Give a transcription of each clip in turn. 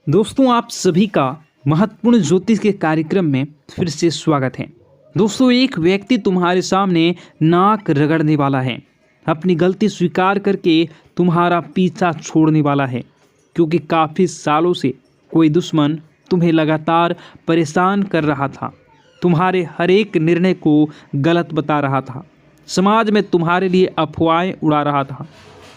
दोस्तों, आप सभी का महत्वपूर्ण ज्योतिष के कार्यक्रम में फिर से स्वागत है। दोस्तों, एक व्यक्ति तुम्हारे सामने नाक रगड़ने वाला है, अपनी गलती स्वीकार करके तुम्हारा पीछा छोड़ने वाला है, क्योंकि काफ़ी सालों से कोई दुश्मन तुम्हें लगातार परेशान कर रहा था, तुम्हारे हर एक निर्णय को गलत बता रहा था, समाज में तुम्हारे लिए अफवाहें उड़ा रहा था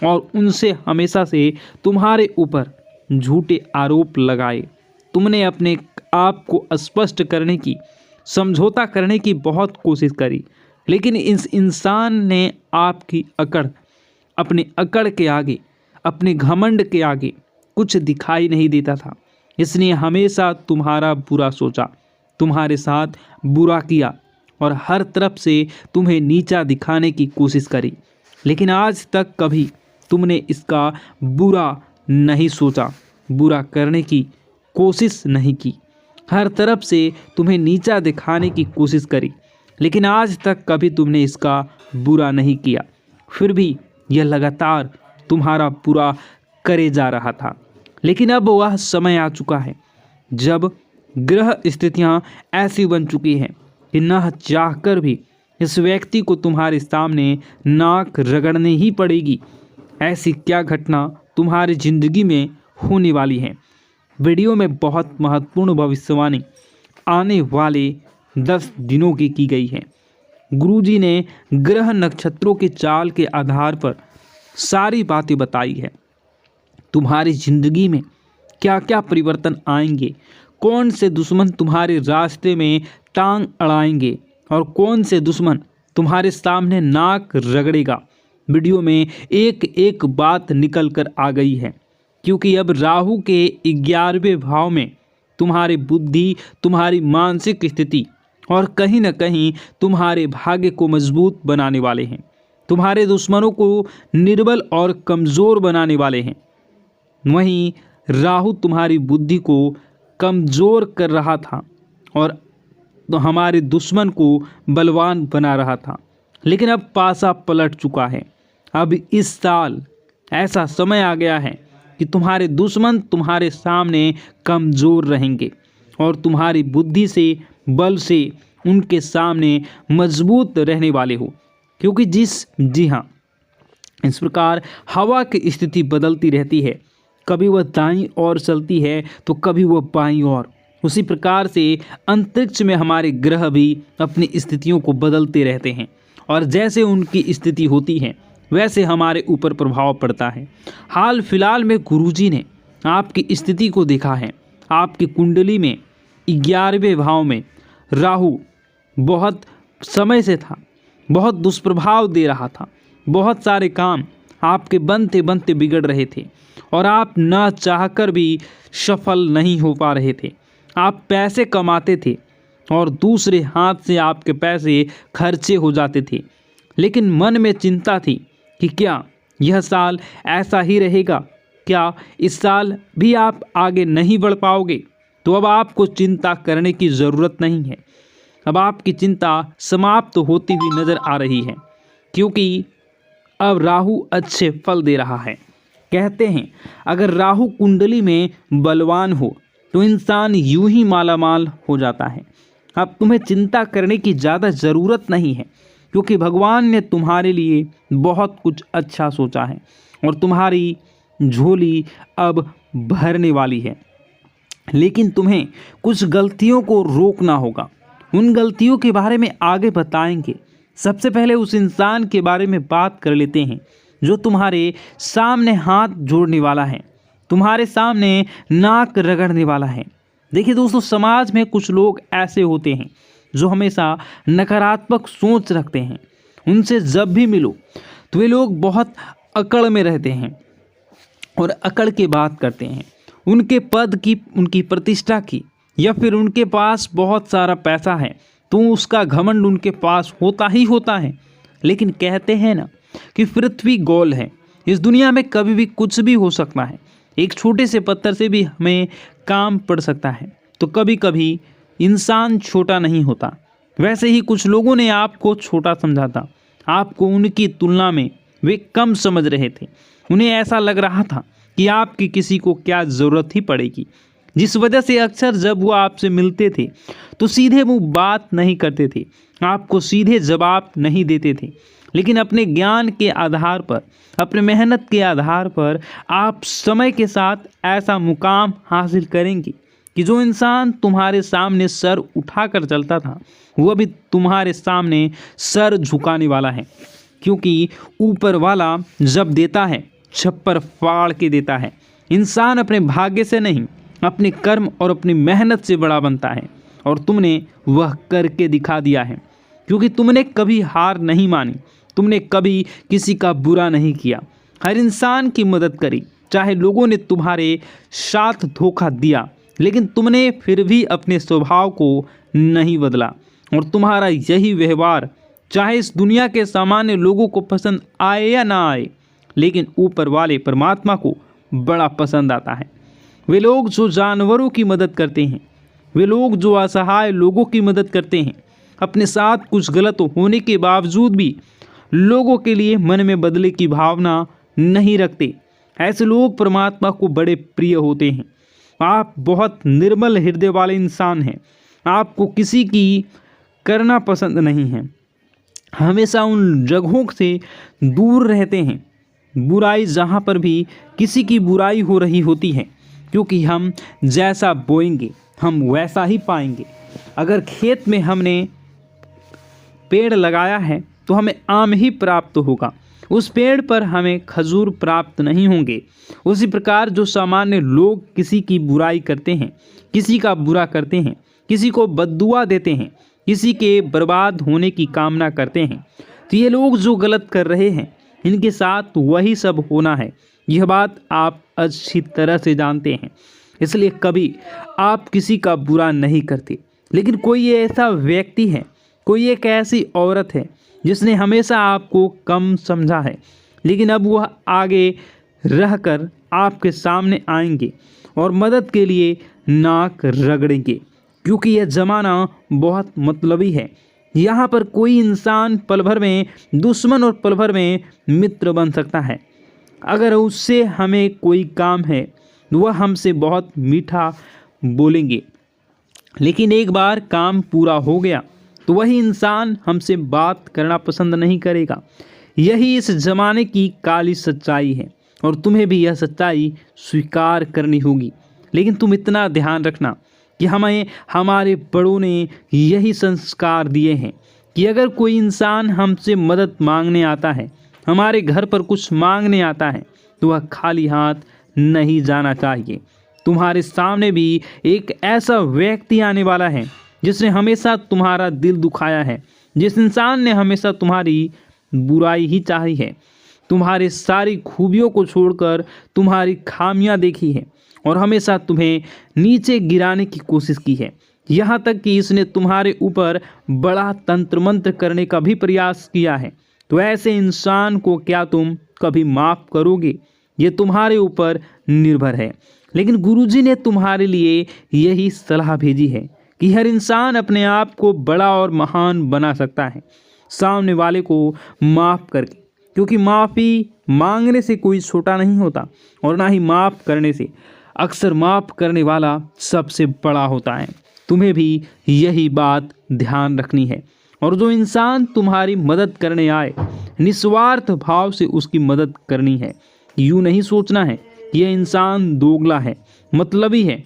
और उनसे हमेशा से तुम्हारे ऊपर झूठे आरोप लगाए। तुमने अपने आप को स्पष्ट करने की, समझौता करने की बहुत कोशिश करी, लेकिन इस इंसान ने आपकी अपने अकड़ के आगे, अपने घमंड के आगे कुछ दिखाई नहीं देता था। इसने हमेशा तुम्हारा बुरा सोचा, तुम्हारे साथ बुरा किया और हर तरफ से तुम्हें नीचा दिखाने की कोशिश करी, लेकिन आज तक कभी तुमने इसका बुरा नहीं सोचा, बुरा करने की कोशिश नहीं की। हर तरफ से तुम्हें नीचा दिखाने की कोशिश करी, लेकिन आज तक कभी तुमने इसका बुरा नहीं किया। फिर भी यह लगातार तुम्हारा बुरा करे जा रहा था। लेकिन अब वह समय आ चुका है जब ग्रह स्थितियां ऐसी बन चुकी हैं कि न चाहकर भी इस व्यक्ति को तुम्हारे सामने नाक रगड़नी ही पड़ेगी। ऐसी क्या घटना तुम्हारी जिंदगी में होने वाली है। वीडियो में बहुत महत्वपूर्ण भविष्यवाणी आने वाले 10 दिनों की गई है। गुरुजी ने ग्रह नक्षत्रों के चाल के आधार पर सारी बातें बताई है। तुम्हारी जिंदगी में क्या क्या परिवर्तन आएंगे, कौन से दुश्मन तुम्हारे रास्ते में टांग अड़ाएंगे और कौन से दुश्मन तुम्हारे सामने नाक रगड़ेगा। वीडियो में एक एक बात निकल कर आ गई है, क्योंकि अब राहु के 11वें भाव में तुम्हारी बुद्धि, तुम्हारी मानसिक स्थिति और कहीं न कहीं तुम्हारे भाग्य को मजबूत बनाने वाले हैं। तुम्हारे दुश्मनों को निर्बल और कमज़ोर बनाने वाले हैं। वहीं राहु तुम्हारी बुद्धि को कमज़ोर कर रहा था और हमारे दुश्मन को बलवान बना रहा था, लेकिन अब पासा पलट चुका है। अब इस साल ऐसा समय आ गया है कि तुम्हारे दुश्मन तुम्हारे सामने कमज़ोर रहेंगे और तुम्हारी बुद्धि से, बल से उनके सामने मजबूत रहने वाले हो। क्योंकि जी हाँ, इस प्रकार हवा की स्थिति बदलती रहती है, कभी वह दाईं ओर चलती है तो कभी वह बाईं ओर। उसी प्रकार से अंतरिक्ष में हमारे ग्रह भी अपनी स्थितियों को बदलते रहते हैं और जैसे उनकी स्थिति होती है वैसे हमारे ऊपर प्रभाव पड़ता है। हाल फिलहाल में गुरुजी ने आपकी स्थिति को देखा है। आपकी कुंडली में 11वें भाव में राहु बहुत समय से था, बहुत दुष्प्रभाव दे रहा था। बहुत सारे काम आपके बनते बनते बिगड़ रहे थे और आप न चाहकर भी सफल नहीं हो पा रहे थे। आप पैसे कमाते थे और दूसरे हाथ से आपके पैसे खर्चे हो जाते थे, लेकिन मन में चिंता थी कि क्या यह साल ऐसा ही रहेगा, क्या इस साल भी आप आगे नहीं बढ़ पाओगे। तो अब आपको चिंता करने की ज़रूरत नहीं है। अब आपकी चिंता समाप्त होती हुई नज़र आ रही है, क्योंकि अब राहु अच्छे फल दे रहा है। कहते हैं अगर राहु कुंडली में बलवान हो तो इंसान यूं ही मालामाल हो जाता है। अब तुम्हें चिंता करने की ज़्यादा ज़रूरत नहीं है, क्योंकि भगवान ने तुम्हारे लिए बहुत कुछ अच्छा सोचा है और तुम्हारी झोली अब भरने वाली है। लेकिन तुम्हें कुछ गलतियों को रोकना होगा। उन गलतियों के बारे में आगे बताएंगे। सबसे पहले उस इंसान के बारे में बात कर लेते हैं जो तुम्हारे सामने हाथ जोड़ने वाला है, तुम्हारे सामने नाक रगड़ने वाला है। देखिए दोस्तों, समाज में कुछ लोग ऐसे होते हैं जो हमेशा नकारात्मक सोच रखते हैं। उनसे जब भी मिलो तो वे लोग बहुत अकड़ में रहते हैं और अकड़ के बात करते हैं। उनके पद की, उनकी प्रतिष्ठा की, या फिर उनके पास बहुत सारा पैसा है तो उसका घमंड उनके पास होता ही होता है। लेकिन कहते हैं ना कि पृथ्वी गोल है, इस दुनिया में कभी भी कुछ भी हो सकता है। एक छोटे से पत्थर से भी हमें काम पड़ सकता है। तो कभी कभी इंसान छोटा नहीं होता। वैसे ही कुछ लोगों ने आपको छोटा समझा था, आपको उनकी तुलना में वे कम समझ रहे थे। उन्हें ऐसा लग रहा था कि आपकी किसी को क्या ज़रूरत ही पड़ेगी। जिस वजह से अक्सर जब वो आपसे मिलते थे तो सीधे मुंह बात नहीं करते थे, आपको सीधे जवाब नहीं देते थे। लेकिन अपने ज्ञान के आधार पर, अपने मेहनत के आधार पर आप समय के साथ ऐसा मुकाम हासिल करेंगे कि जो इंसान तुम्हारे सामने सर उठाकर चलता था वह भी तुम्हारे सामने सर झुकाने वाला है। क्योंकि ऊपर वाला जब देता है छप्पर फाड़ के देता है। इंसान अपने भाग्य से नहीं, अपने कर्म और अपनी मेहनत से बड़ा बनता है, और तुमने वह करके दिखा दिया है। क्योंकि तुमने कभी हार नहीं मानी, तुमने कभी किसी का बुरा नहीं किया, हर इंसान की मदद करी। चाहे लोगों ने तुम्हारे साथ धोखा दिया, लेकिन तुमने फिर भी अपने स्वभाव को नहीं बदला। और तुम्हारा यही व्यवहार चाहे इस दुनिया के सामान्य लोगों को पसंद आए या ना आए, लेकिन ऊपर वाले परमात्मा को बड़ा पसंद आता है। वे लोग जो जानवरों की मदद करते हैं, वे लोग जो असहाय लोगों की मदद करते हैं, अपने साथ कुछ गलत होने के बावजूद भी लोगों के लिए मन में बदले की भावना नहीं रखते, ऐसे लोग परमात्मा को बड़े प्रिय होते हैं। आप बहुत निर्मल हृदय वाले इंसान हैं। आपको किसी की करना पसंद नहीं है, हमेशा उन जगहों से दूर रहते हैं बुराई जहाँ पर भी किसी की बुराई हो रही होती है। क्योंकि हम जैसा बोएंगे हम वैसा ही पाएंगे। अगर खेत में हमने पेड़ लगाया है तो हमें आम ही प्राप्त होगा, उस पेड़ पर हमें खजूर प्राप्त नहीं होंगे। उसी प्रकार जो सामान्य लोग किसी की बुराई करते हैं, किसी का बुरा करते हैं, किसी को बद्दुआ देते हैं, किसी के बर्बाद होने की कामना करते हैं, तो ये लोग जो गलत कर रहे हैं इनके साथ वही सब होना है। यह बात आप अच्छी तरह से जानते हैं, इसलिए कभी आप किसी का बुरा नहीं करते। लेकिन कोई ऐसा व्यक्ति है, कोई एक ऐसी औरत है जिसने हमेशा आपको कम समझा है, लेकिन अब वह आगे रहकर आपके सामने आएंगे और मदद के लिए नाक रगड़ेंगे। क्योंकि यह ज़माना बहुत मतलबी है। यहाँ पर कोई इंसान पल भर में दुश्मन और पल भर में मित्र बन सकता है। अगर उससे हमें कोई काम है वह हमसे बहुत मीठा बोलेंगे, लेकिन एक बार काम पूरा हो गया तो वही इंसान हमसे बात करना पसंद नहीं करेगा। यही इस ज़माने की काली सच्चाई है और तुम्हें भी यह सच्चाई स्वीकार करनी होगी। लेकिन तुम इतना ध्यान रखना कि हमें हमारे बड़ों ने यही संस्कार दिए हैं कि अगर कोई इंसान हमसे मदद मांगने आता है, हमारे घर पर कुछ मांगने आता है, तो वह खाली हाथ नहीं जाना चाहिए। तुम्हारे सामने भी एक ऐसा व्यक्ति आने वाला है जिसने हमेशा तुम्हारा दिल दुखाया है, जिस इंसान ने हमेशा तुम्हारी बुराई ही चाही है, तुम्हारी सारी खूबियों को छोड़कर तुम्हारी खामियां देखी है और हमेशा तुम्हें नीचे गिराने की कोशिश की है। यहाँ तक कि इसने तुम्हारे ऊपर बड़ा तंत्र मंत्र करने का भी प्रयास किया है। तो ऐसे इंसान को क्या तुम कभी माफ़ करोगे? ये तुम्हारे ऊपर निर्भर है। लेकिन गुरुजी ने तुम्हारे लिए यही सलाह भेजी है कि हर इंसान अपने आप को बड़ा और महान बना सकता है सामने वाले को माफ़ करके, क्योंकि माफ़ी मांगने से कोई छोटा नहीं होता और ना ही माफ़ करने से। अक्सर माफ़ करने वाला सबसे बड़ा होता है। तुम्हें भी यही बात ध्यान रखनी है। और जो इंसान तुम्हारी मदद करने आए, निस्वार्थ भाव से उसकी मदद करनी है। यूँ नहीं सोचना है कि यह इंसान दोगला है, मतलबी है,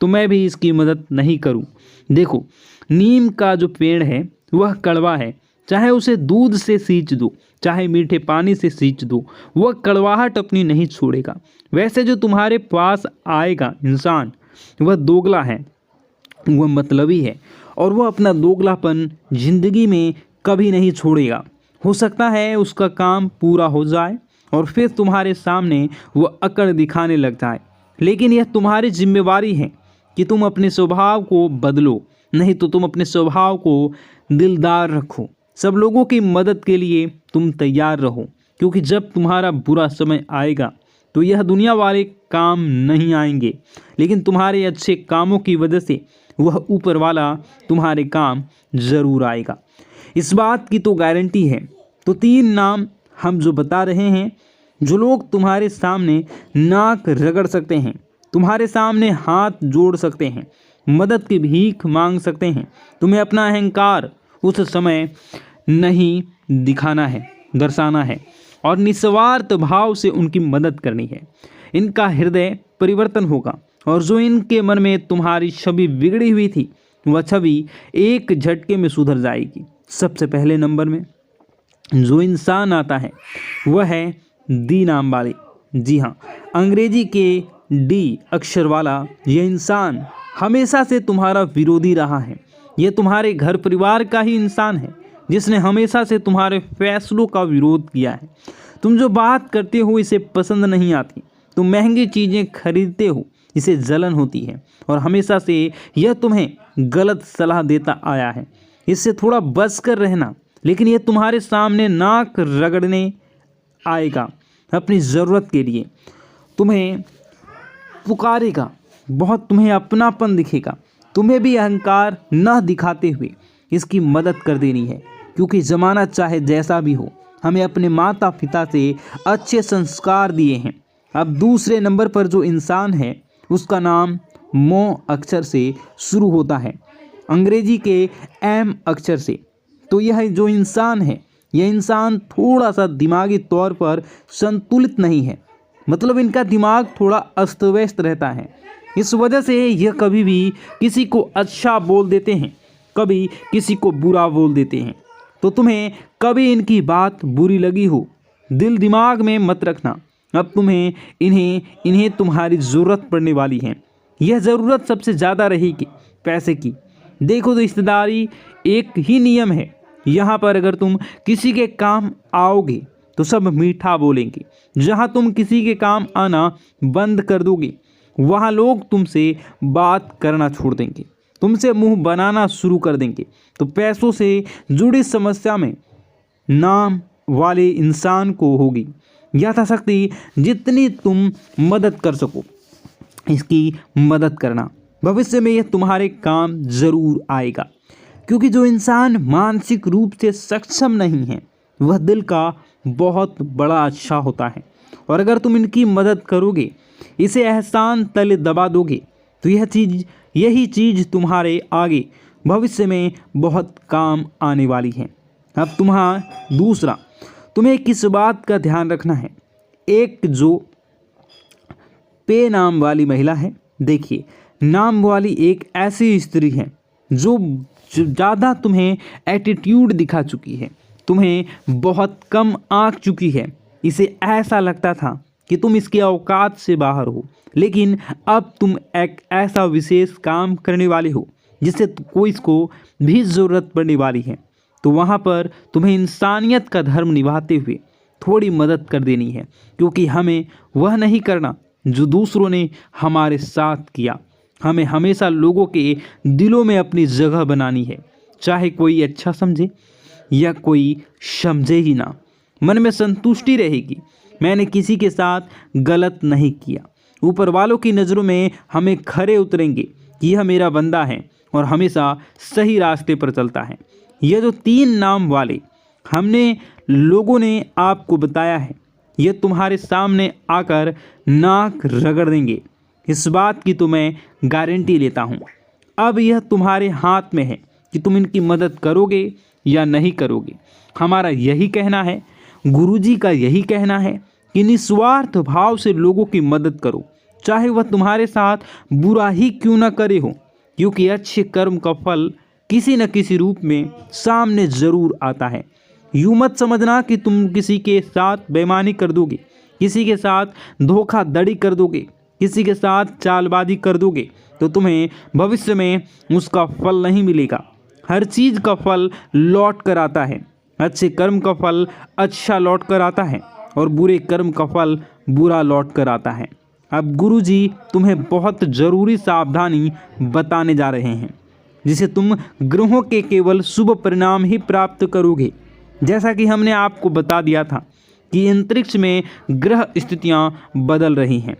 तो मैं भी इसकी मदद नहीं करूं। देखो, नीम का जो पेड़ है वह कड़वा है, चाहे उसे दूध से सींच दो, चाहे मीठे पानी से सींच दो, वह कड़वाहट अपनी नहीं छोड़ेगा। वैसे जो तुम्हारे पास आएगा इंसान, वह दोगला है, वह मतलबी है और वह अपना दोगलापन जिंदगी में कभी नहीं छोड़ेगा। हो सकता है उसका काम पूरा हो जाए और फिर तुम्हारे सामने वह अकड़ दिखाने लग जाए, लेकिन यह तुम्हारी जिम्मेवारी है कि तुम अपने स्वभाव को बदलो, नहीं तो तुम अपने स्वभाव को दिलदार रखो। सब लोगों की मदद के लिए तुम तैयार रहो, क्योंकि जब तुम्हारा बुरा समय आएगा तो यह दुनिया वाले काम नहीं आएंगे, लेकिन तुम्हारे अच्छे कामों की वजह से वह ऊपर वाला तुम्हारे काम ज़रूर आएगा। इस बात की तो गारंटी है। तो 3 नाम हम जो बता रहे हैं, जो लोग तुम्हारे सामने नाक रगड़ सकते हैं, तुम्हारे सामने हाथ जोड़ सकते हैं, मदद की भीख मांग सकते हैं। तुम्हें अपना अहंकार उस समय नहीं दिखाना है, दर्शाना है और निस्वार्थ भाव से उनकी मदद करनी है। इनका हृदय परिवर्तन होगा और जो इनके मन में तुम्हारी छवि बिगड़ी हुई थी वह छवि एक झटके में सुधर जाएगी। सबसे पहले नंबर में जो इंसान आता है वह है डी नाम वाले। जी हाँ, अंग्रेजी के डी अक्षर वाला यह इंसान हमेशा से तुम्हारा विरोधी रहा है। यह तुम्हारे घर परिवार का ही इंसान है जिसने हमेशा से तुम्हारे फैसलों का विरोध किया है। तुम जो बात करते हो इसे पसंद नहीं आती, तुम महंगी चीज़ें खरीदते हो, इसे जलन होती है और हमेशा से यह तुम्हें गलत सलाह देता आया है। इससे थोड़ा बच कर रहना, लेकिन यह तुम्हारे सामने नाक रगड़ने आएगा अपनी ज़रूरत के लिए, तुम्हें पुकारेगा, बहुत तुम्हें अपनापन दिखेगा। तुम्हें भी अहंकार न दिखाते हुए इसकी मदद कर देनी है, क्योंकि ज़माना चाहे जैसा भी हो हमें अपने माता पिता से अच्छे संस्कार दिए हैं। अब दूसरे नंबर पर जो इंसान है उसका नाम मो अक्षर से शुरू होता है, अंग्रेजी के एम अक्षर से। तो यह जो इंसान है यह इंसान थोड़ा सा दिमागी तौर पर संतुलित नहीं है, मतलब इनका दिमाग थोड़ा अस्त व्यस्त रहता है। इस वजह से यह कभी भी किसी को अच्छा बोल देते हैं, कभी किसी को बुरा बोल देते हैं। तो तुम्हें कभी इनकी बात बुरी लगी हो, दिल दिमाग में मत रखना। अब तुम्हें इन्हें तुम्हारी ज़रूरत पड़ने वाली है। यह ज़रूरत सबसे ज़्यादा रहेगी पैसे की। देखो रिश्तेदारी एक ही नियम है, यहाँ पर अगर तुम किसी के काम आओगे तो सब मीठा बोलेंगे। जहाँ तुम किसी के काम आना बंद कर दोगे वहाँ लोग तुमसे बात करना छोड़ देंगे, तुमसे मुंह बनाना शुरू कर देंगे। तो पैसों से जुड़ी समस्या में नाम वाले इंसान को होगी यथाशक्ति जितनी तुम मदद कर सको इसकी मदद करना। भविष्य में यह तुम्हारे काम ज़रूर आएगा, क्योंकि जो इंसान मानसिक रूप से सक्षम नहीं है वह दिल का बहुत बड़ा अच्छा होता है। और अगर तुम इनकी मदद करोगे, इसे एहसान तले दबा दोगे, तो यही चीज़ तुम्हारे आगे भविष्य में बहुत काम आने वाली है। अब दूसरा तुम्हें किस बात का ध्यान रखना है। एक जो पे नाम वाली महिला है, देखिए नाम वाली एक ऐसी स्त्री है जो ज़्यादा तुम्हें एटीट्यूड दिखा चुकी है, तुम्हें बहुत कम आंक चुकी है। इसे ऐसा लगता था कि तुम इसके औकात से बाहर हो, लेकिन अब तुम एक ऐसा विशेष काम करने वाले हो जिससे कोई इसको भी ज़रूरत पड़ने वाली है। तो वहाँ पर तुम्हें इंसानियत का धर्म निभाते हुए थोड़ी मदद कर देनी है, क्योंकि हमें वह नहीं करना जो दूसरों ने हमारे साथ किया। हमें हमेशा लोगों के दिलों में अपनी जगह बनानी है, चाहे कोई अच्छा समझे या कोई समझे ही ना। मन में संतुष्टि रहेगी, मैंने किसी के साथ गलत नहीं किया। ऊपर वालों की नज़रों में हमें खरे उतरेंगे कि यह मेरा बंदा है और हमेशा सही रास्ते पर चलता है। यह जो 3 नाम वाले हमने लोगों ने आपको बताया है, यह तुम्हारे सामने आकर नाक रगड़ देंगे, इस बात की तो मैं गारंटी लेता हूँ। अब यह तुम्हारे हाथ में है कि तुम इनकी मदद करोगे या नहीं करोगे। हमारा यही कहना है, गुरुजी का यही कहना है कि निस्वार्थ भाव से लोगों की मदद करो, चाहे वह तुम्हारे साथ बुरा ही क्यों न करे हो, क्योंकि अच्छे कर्म का फल किसी न किसी रूप में सामने ज़रूर आता है। यूँ मत समझना कि तुम किसी के साथ बेईमानी कर दोगे, किसी के साथ धोखाधड़ी कर दोगे, किसी के साथ चालबाजी कर दोगे तो तुम्हें भविष्य में उसका फल नहीं मिलेगा। हर चीज़ का फल लौट कर आता है। अच्छे कर्म का फल अच्छा लौट कर आता है और बुरे कर्म का फल बुरा लौट कर आता है। अब गुरुजी तुम्हें बहुत ज़रूरी सावधानी बताने जा रहे हैं, जिसे तुम ग्रहों के केवल शुभ परिणाम ही प्राप्त करोगे। जैसा कि हमने आपको बता दिया था कि अंतरिक्ष में ग्रह स्थितियां बदल रही हैं।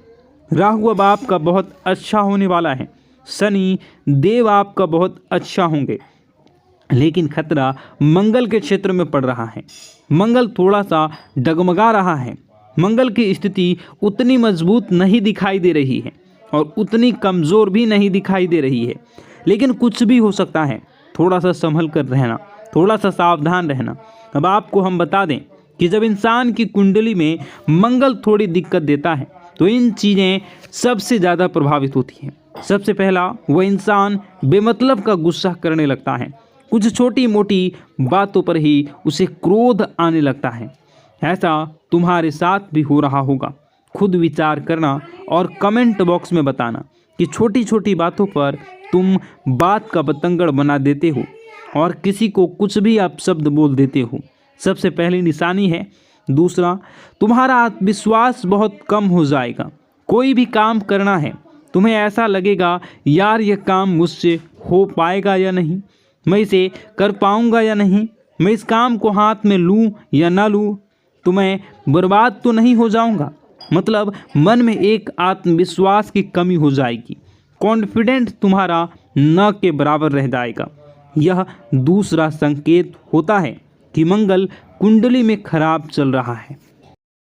राहु अब आपका बहुत अच्छा होने वाला है, शनि देव आपका बहुत अच्छा होंगे, लेकिन खतरा मंगल के क्षेत्र में पड़ रहा है। मंगल थोड़ा सा डगमगा रहा है। मंगल की स्थिति उतनी मजबूत नहीं दिखाई दे रही है। और उतनी कमज़ोर भी नहीं दिखाई दे रही है। लेकिन कुछ भी हो सकता है, थोड़ा सा संभल कर रहना, थोड़ा सा सावधान रहना। अब आपको हम बता दें कि जब इंसान की कुंडली में मंगल थोड़ी दिक्कत देता है तो इन चीज़ें सबसे ज़्यादा प्रभावित होती हैं। सबसे पहला, वह इंसान बेमतलब का गुस्सा करने लगता है। कुछ छोटी मोटी बातों पर ही उसे क्रोध आने लगता है। ऐसा तुम्हारे साथ भी हो रहा होगा। खुद विचार करना और कमेंट बॉक्स में बताना कि छोटी छोटी बातों पर तुम बात का बतंगड़ बना देते हो और किसी को कुछ भी अपशब्द बोल देते हो। सबसे पहली निशानी है। दूसरा, तुम्हारा आत्मविश्वास बहुत कम हो जाएगा। कोई भी काम करना है, तुम्हें ऐसा लगेगा यार यह काम मुझसे हो पाएगा या नहीं, मैं इसे कर पाऊंगा या नहीं, मैं इस काम को हाथ में लूं या ना लूं, तो मैं बर्बाद तो नहीं हो जाऊंगा। मतलब मन में एक आत्मविश्वास की कमी हो जाएगी। कॉन्फिडेंट तुम्हारा न के बराबर रह जाएगा। यह दूसरा संकेत होता है कि मंगल कुंडली में खराब चल रहा है।